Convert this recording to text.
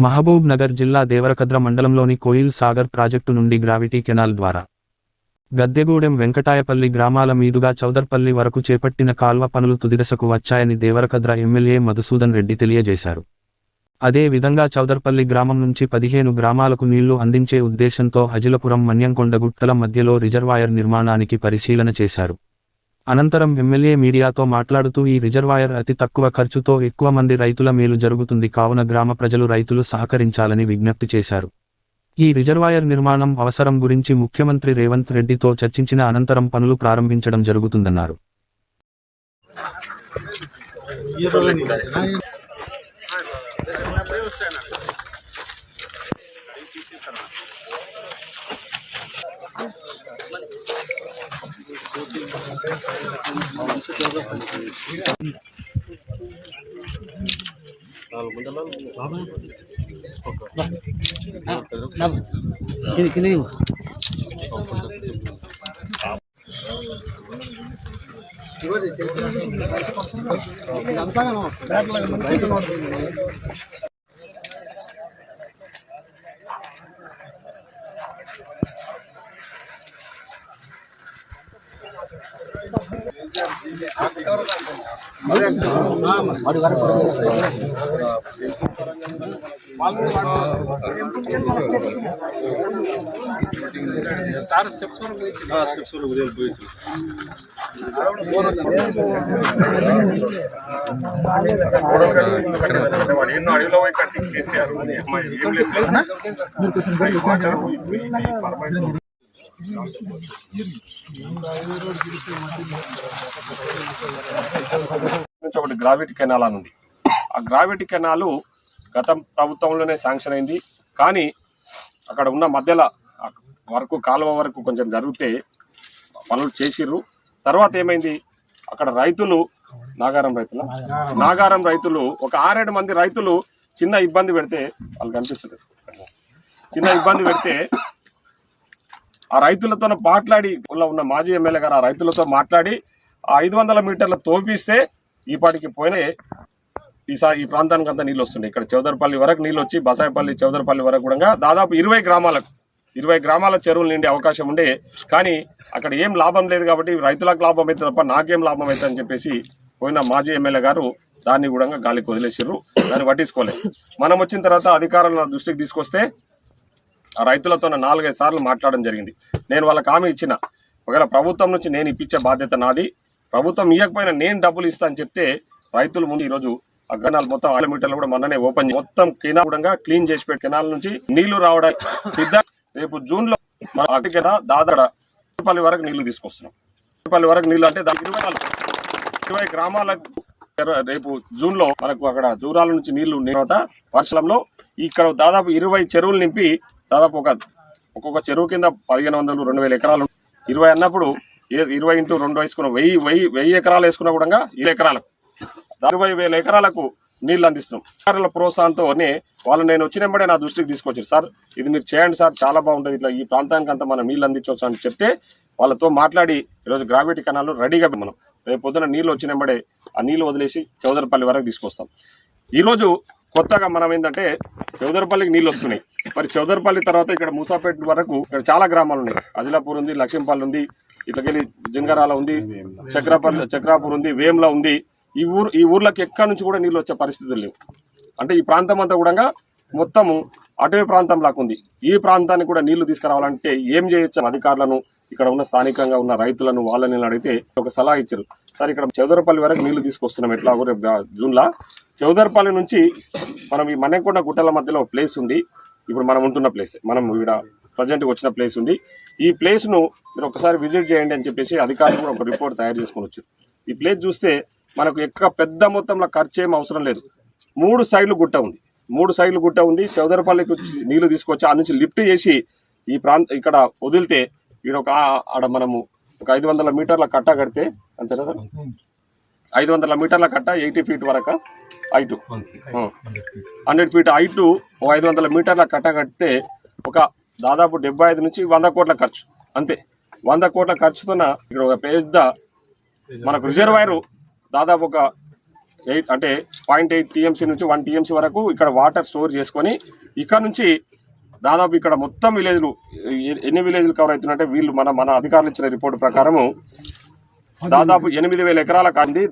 మహబూబ్ నగర్ జిల్లా దేవరకద్ర మండలంలోని కోయిల్ సాగర్ ప్రాజెక్టు నుండి గ్రావిటీ కెనాల్ ద్వారా గద్దెగూడెం వెంకటాయపల్లి గ్రామాల మీదుగా చౌదర్పల్లి వరకు చేపట్టిన కాల్వ పనులు తుదిదశకు వచ్చాయని దేవరకద్ర ఎమ్మెల్యే మధుసూదన్ రెడ్డి తెలియజేశారు. అదే విధంగా చౌదర్పల్లి గ్రామం నుంచి 15 గ్రామాలకు నీళ్లు అందించే ఉద్దేశంతో అజిలపురం మన్యంకొండ గుట్టల మధ్యలో రిజర్వాయర్ నిర్మాణానికి పరిశీలన చేశారు. అనంతరం ఎమ్మెల్యే మీడియాతో మాట్లాడుతూ ఈ రిజర్వాయర్ అతి తక్కువ ఖర్చుతో ఎక్కువ మంది రైతుల మేలు జరుగుతుంది కావున గ్రామ ప్రజలు రైతులు సహకరించాలని విజ్ఞప్తి చేశారు. ఈ రిజర్వాయర్ నిర్మాణం అవసరం గురించి ముఖ్యమంత్రి రేవంత్ రెడ్డితో చర్చించిన అనంతరం పనులు ప్రారంభించడం జరుగుతుందన్నారు. ఒకటి గ్రావిటీ కెనాల్ అని ఉంది. ఆ గ్రావిటీ కెనాల్ గత ప్రభుత్వంలోనే శాంక్షన్ అయింది. కానీ అక్కడ ఉన్న మధ్యలో వరకు కాలువ వరకు కొంచెం జరిగితే పనులు చేసిర్రు. తర్వాత ఏమైంది, అక్కడ రైతులు నాగారం రైతులు ఒక 6-7 మంది రైతులు చిన్న ఇబ్బంది పెడితే వాళ్ళు కనిపిస్తుంది. చిన్న ఇబ్బంది పెడితే ఆ రైతులతో మాట్లాడి ఉన్న మాజీ ఎమ్మెల్యే గారు ఆ రైతులతో మాట్లాడి 500 మీటర్ల తోపిస్తే ఈ పాటికి పోయిన ఈ ప్రాంతానికి అంతా నీళ్ళు వస్తున్నాయి. ఇక్కడ చౌదర్పల్లి వరకు నీళ్ళు వచ్చి బసాయపల్లి చౌదర్పల్లి వరకు కూడా దాదాపు 20 గ్రామాల చెరువులు నిండే అవకాశం ఉండే. కానీ అక్కడ ఏం లాభం లేదు కాబట్టి రైతులకు లాభం అవుతుంది తప్ప నాకేం లాభం అవుతుంది అని చెప్పేసి పోయిన మాజీ ఎమ్మెల్యే గారు దాన్ని కూడా గాలికి వదిలేసిర్రు. దాన్ని పట్టించుకోలేదు. మనం వచ్చిన తర్వాత అధికారుల దృష్టికి తీసుకొస్తే ఆ రైతులతో 4-5 సార్లు మాట్లాడడం జరిగింది. నేను వాళ్ళకి హామీ ఇచ్చిన, ఒకవేళ ప్రభుత్వం నుంచి నేను ఇప్పించే బాధ్యత నాది, ప్రభుత్వం ఇవ్వకపోయినా నేను డబ్బులు ఇస్తా అని చెప్తే రైతుల ముందు ఈరోజు ఆ కెనాల్ మొత్తం 6 మీటర్లు కూడా మొన్ననే ఓపెన్ మొత్తం కెనాల్ కూడా క్లీన్ చేసి పెట్టి కెనాల్ నుంచి నీళ్లు రావడానికి సిద్ధం. రేపు జూన్లో దాదాపల్లి వరకు నీళ్లు తీసుకొస్తున్నాం. పల్లి వరకు నీళ్లు అంటే 20 గ్రామాలకు రేపు జూన్లో మనకు అక్కడ దూరాల నుంచి నీళ్లు తర్వాత వర్షంలో ఇక్కడ దాదాపు 20 చెరువులు నింపి దాదాపు ఒక్కొక్క చెరువు కింద 1500-2000 ఎకరాలు 20 అన్నప్పుడు 20 × 2 వేసుకున్న 1000 ఎకరాలు వేసుకున్నా కూడా 20 ఎకరాలకు 20,000 ఎకరాలకు నీళ్లు అందిస్తున్నాం. అధికారుల ప్రోత్సాహంతోనే వాళ్ళు నేను వచ్చినప్పుడే నా దృష్టికి తీసుకొచ్చారు. సార్ ఇది మీరు చేయండి సార్, చాలా బాగుంటుంది, ఇట్లా ఈ ప్రాంతానికి అంతా మనం నీళ్ళు అందించవచ్చు అని చెప్తే వాళ్ళతో మాట్లాడి ఈరోజు గ్రావిటీ కెనాల్ రెడీగా మనం రేపు పొద్దున నీళ్ళు వచ్చినప్పుడే ఆ నీళ్లు వదిలేసి చౌదర్పల్లి వరకు తీసుకొస్తాం. ఈరోజు కొత్తగా మనం ఏంటంటే చౌదర్పల్లికి నీళ్ళు వస్తున్నాయి. మరి చౌదర్పల్లి తర్వాత ఇక్కడ మూసాపేట వరకు ఇక్కడ చాలా గ్రామాలు ఉన్నాయి. అజిలాపూర్ ఉంది, లక్ష్మీపల్లి ఉంది, ఇట్లకెళ్ళి జింగరాల ఉంది, చక్రాపూర్ ఉంది, వేమ్లా ఉంది. ఈ ఊర్లకు ఎక్కడి నుంచి కూడా నీళ్ళు వచ్చే పరిస్థితులు లేవు. అంటే ఈ ప్రాంతం అంతా కూడా మొత్తము అటవీ ప్రాంతం లాగా ఉంది. ఈ ప్రాంతానికి కూడా నీళ్లు తీసుకురావాలంటే ఏం చేయొచ్చు? అధికారులను, ఇక్కడ ఉన్న స్థానికంగా ఉన్న రైతులను వాళ్ళని అడిగితే ఒక సలహా ఇచ్చారు. సార్ ఇక్కడ చౌదర్పల్లి వరకు నీళ్లు తీసుకొస్తున్నాం, ఎట్లా రేపు జూన్లో చౌదర్పల్లి నుంచి మనం ఈ మన్నెకొండ గుట్టల మధ్యలో ప్లేస్ ఉంది. ఇప్పుడు మనం ఉంటున్న ప్లేస్, మనం ఇక్కడ ప్రజెంట్గా వచ్చిన ప్లేస్ ఉంది. ఈ ప్లేస్ను మీరు ఒకసారి విజిట్ చేయండి అని చెప్పేసి అధికారులు కూడా ఒక రిపోర్ట్ తయారు చేసుకొని వచ్చారు. ఈ ప్లేస్ చూస్తే మనకు ఎక్కువ పెద్ద మొత్తంలో ఖర్చు ఏం అవసరం లేదు. 3 సైడ్లు గుట్ట ఉంది. 3 సైడ్లు గుట్ట ఉంది. చౌదర్పల్లికి నీళ్లు తీసుకొచ్చి ఆ నుంచి లిఫ్ట్ చేసి ఈ ఇక్కడ వదిలితే ఇక్కడ ఆడ మనము ఒక 500 మీటర్ల కట్ట కడితే అంతేనా సార్? 500 మీటర్ల కట్ట 80 ఫీట్ వరకు హైటు, 100 ఫీట్ హైటు, 500 మీటర్ల కట్ట కడితే ఒక దాదాపు 75 నుంచి 100 కోట్ల ఖర్చు, అంతే. 100 కోట్ల ఖర్చుతున్న ఇక్కడ ఒక పెద్ద మనకు రిజర్వాయర్ దాదాపు ఒక 0.8 టీఎంసీ నుంచి 1 టీఎంసీ వరకు ఇక్కడ వాటర్ స్టోర్ చేసుకొని ఇక్కడ నుంచి దాదాపు ఇక్కడ మొత్తం విలేజ్లు ఎన్ని విలేజ్లు కవర్ అవుతున్నాయంటే వీళ్ళు మన అధికారులు ఇచ్చిన రిపోర్ట్ ప్రకారము దాదాపు 8,000 ఎకరాలకు అంది.